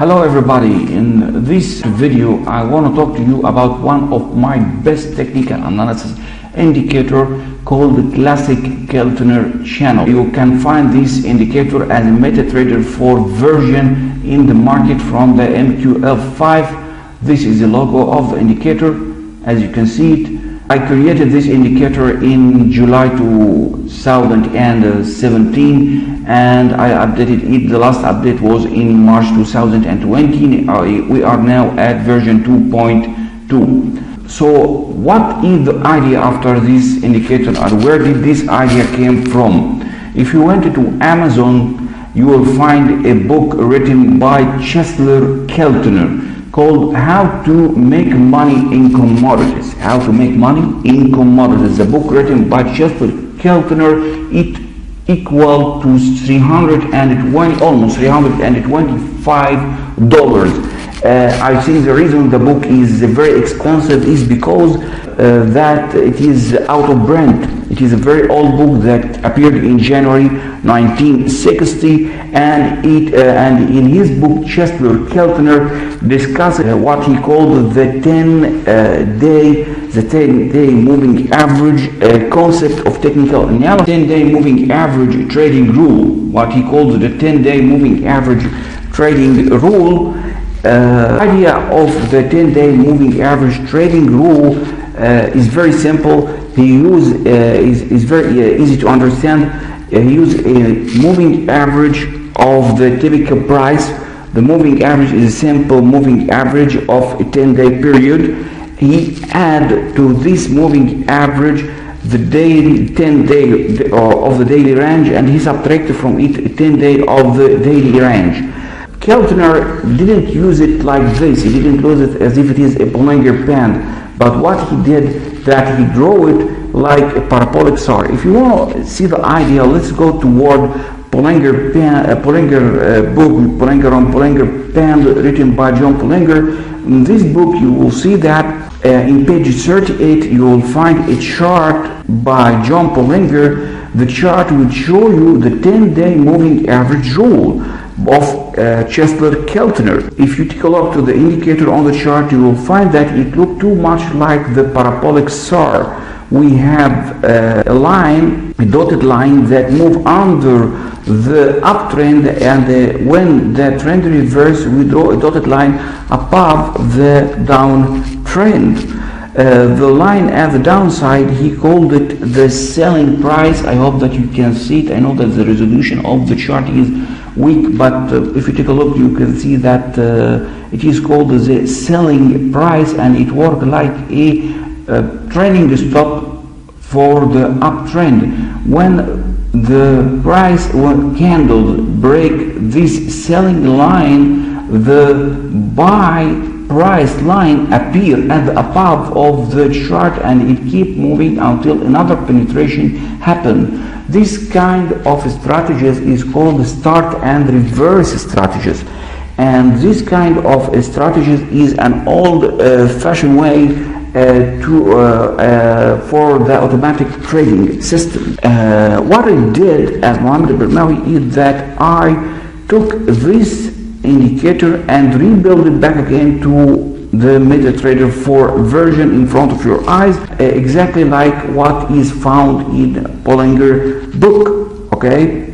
Hello everybody, in this video I want to talk to you about one of my best technical analysis indicator called the classic Keltner Channel. You can find this indicator as a MetaTrader 4 version in the market from the MQL5. This is the logo of the indicator, as you can see it. I created this indicator in July 2017 and I updated it. The last update was in March 2020. We are now at version 2.2. So what is the idea after this indicator, and where did this idea came from? If you went to Amazon, you will find a book written by Keltner called How to Make Money in Commodities. How to Make Money in Commodities. The book written by Keltner, it equal to almost $325. I think the reason the book is very expensive is because that it is out of print. It is a very old book that appeared in January 1960, and in his book Keltner discussed what he called the 10-day moving average concept of technical analysis. 10-day moving average trading rule, what he called the 10-day moving average trading rule. Idea of the 10-day moving average trading rule is very simple. He is very easy to understand. He used a moving average of the typical price. The moving average is a simple moving average of a 10-day period. He add to this moving average the daily 10-day of the daily range, and he subtracted from it a 10-day of the daily range. Keltner didn't use it like this. He didn't use it as if it is a Bollinger Band, but what he did, that he drew it like a parabolic SAR. If you want to see the idea, let's go toward Bollinger Band, book, Bollinger Band, written by John Bollinger. In this book, you will see that in page 38, you will find a chart by John Bollinger. The chart will show you the 10-day moving average rule of Keltner. If you take a look to the indicator on the chart, you will find that it looks too much like the parabolic SAR. We have a line, a dotted line that move under the uptrend, and when the trend reverse, we draw a dotted line above the downtrend. The line at the downside, he called it the selling price. I hope that you can see it. I know that the resolution of the chart is weak, but if you take a look, you can see that it is called the selling price, and it works like a trending stop for the uptrend. When the price candle break this selling line, the buy price line appear at the above of the chart, and it keep moving until another penetration happen. This kind of strategies is called start and reverse strategies, and this kind of strategies is an old-fashioned way for the automatic trading system. What I did as Mohammed Bermaui is that I took this indicator and rebuild it back again to the MetaTrader 4 version in front of your eyes, exactly like what is found in Bollinger book. Okay,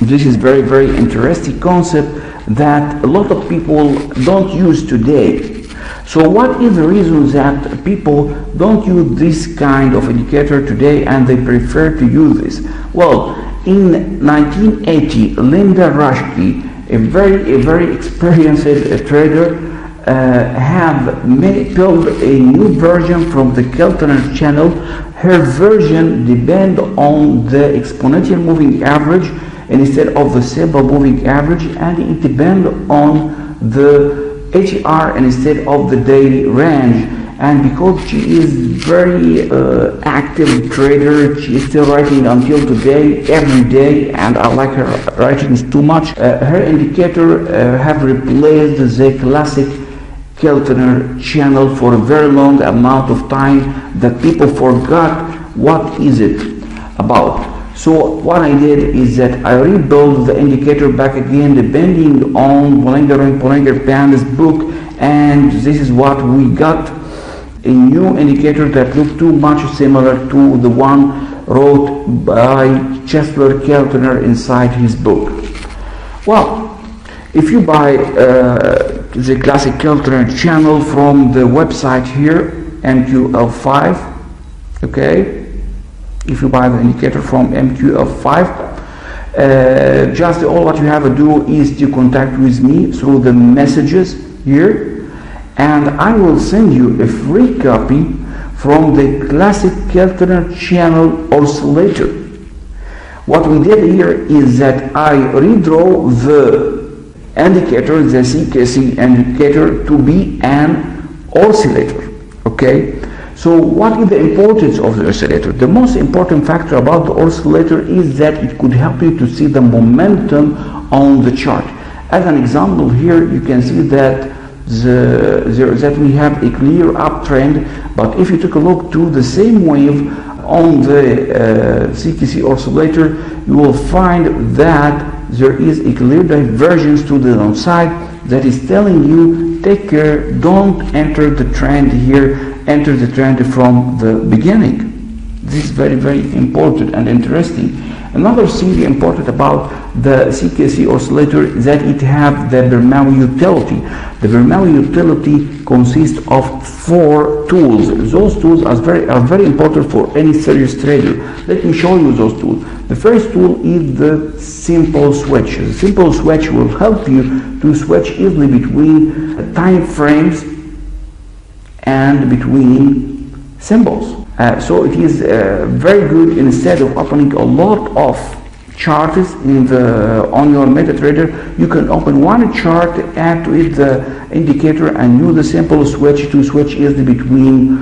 this is very, very interesting concept that a lot of people don't use today. So what is the reason that people don't use this kind of indicator today and they prefer to use this? Well, in 1980, Linda Rushkey, a very experienced trader, have built a new version from the Keltner Channel. Her version depends on the exponential moving average instead of the simple moving average, and it depends on the HR instead of the daily range. And because she is very active trader, she is still writing until today, every day, and I like her writings too much. Her indicator have replaced the classic Keltner Channel for a very long amount of time that people forgot what is it about. So what I did is that I rebuilt the indicator back again depending on Bollinger Band's book, and this is what we got, a new indicator that looked too much similar to the one wrote by Keltner inside his book. Well, if you buy the classic Keltner Channel from the website here, MQL5, okay, if you buy the indicator from MQL5, just all what you have to do is to contact with me through the messages here, and I will send you a free copy from the classic Keltner Channel oscillator. What we did here is that I redraw the indicator, the CKC indicator, to be an oscillator. Okay, so what is the importance of the oscillator? The most important factor about the oscillator is that it could help you to see the momentum on the chart. As an example here, you can see that that we have a clear uptrend, but if you take a look to the same wave on the CKC oscillator, you will find that there is a clear divergence to the downside that is telling you, take care, don't enter the trend here, enter the trend from the beginning. This is very, very important and interesting. Another thing important about the CKC oscillator is that it has the Bermaui utility. The Bermaui utility consists of 4 tools. Those tools are very important for any serious trader. Let me show you those tools. The first tool is the simple switch. The simple switch will help you to switch easily between time frames and between symbols. So it is very good. Instead of opening a lot of charts on your MetaTrader, you can open one chart, add to it the indicator, and use the simple switch to switch easily between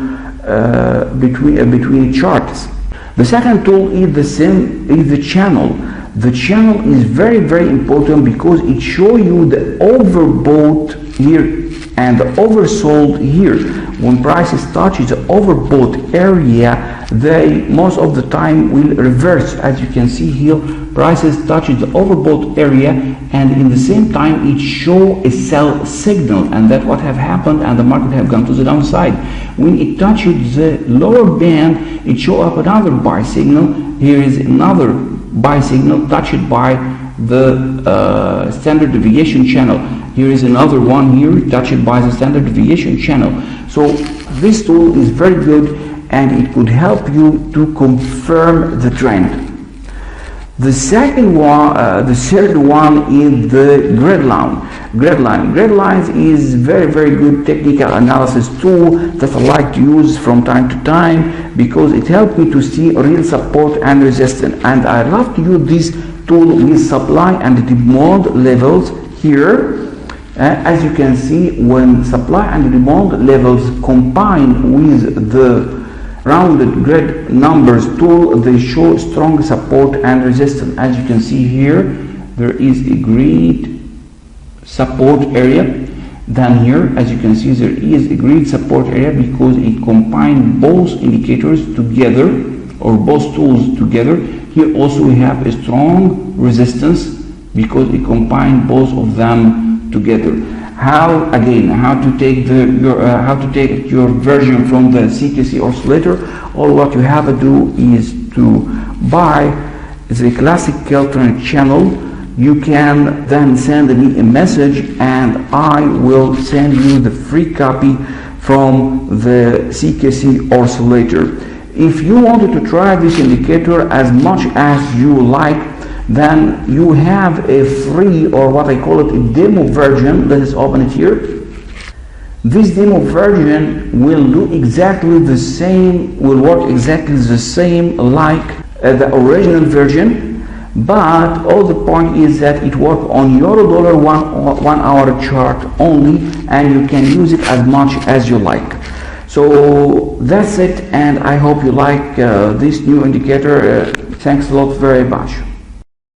charts. The second tool is the channel. The channel is very, very important because it shows you the overbought here and the oversold here. When prices touch the overbought area, they most of the time will reverse. As you can see here, prices touch the overbought area, and in the same time it shows a sell signal, and that's what have happened, and the market have gone to the downside. When it touches the lower band, it shows up another buy signal. Here is another buy signal touched by the standard deviation channel. Here is another one here touched by the standard deviation channel. So this tool is very good, and it could help you to confirm the trend. The third one is the grid line. Grid lines is very, very good technical analysis tool that I like to use from time to time because it helps me to see real support and resistance. And I love to use this tool with supply and demand levels here. As you can see, when supply and demand levels combine with the rounded grid numbers tool, they show strong support and resistance. As you can see here, there is a great support area. Then here, as you can see, there is a great support area because it combines both indicators together, or both tools together. Here also we have a strong resistance because it combines both of them together. How to take your version from the CKC oscillator? All what you have to do is to buy the classic Keltner Channel. You can then send me a message, and I will send you the free copy from the CKC oscillator. If you wanted to try this indicator as much as you like, then you have a free, or what I call it, a demo version. Let us open it here. This demo version will do exactly the same, will work exactly the same like the original version, but all the point is that it works on Euro-Dollar 1 hour chart only, and you can use it as much as you like. So that's it, and I hope you like this new indicator. Thanks a lot very much.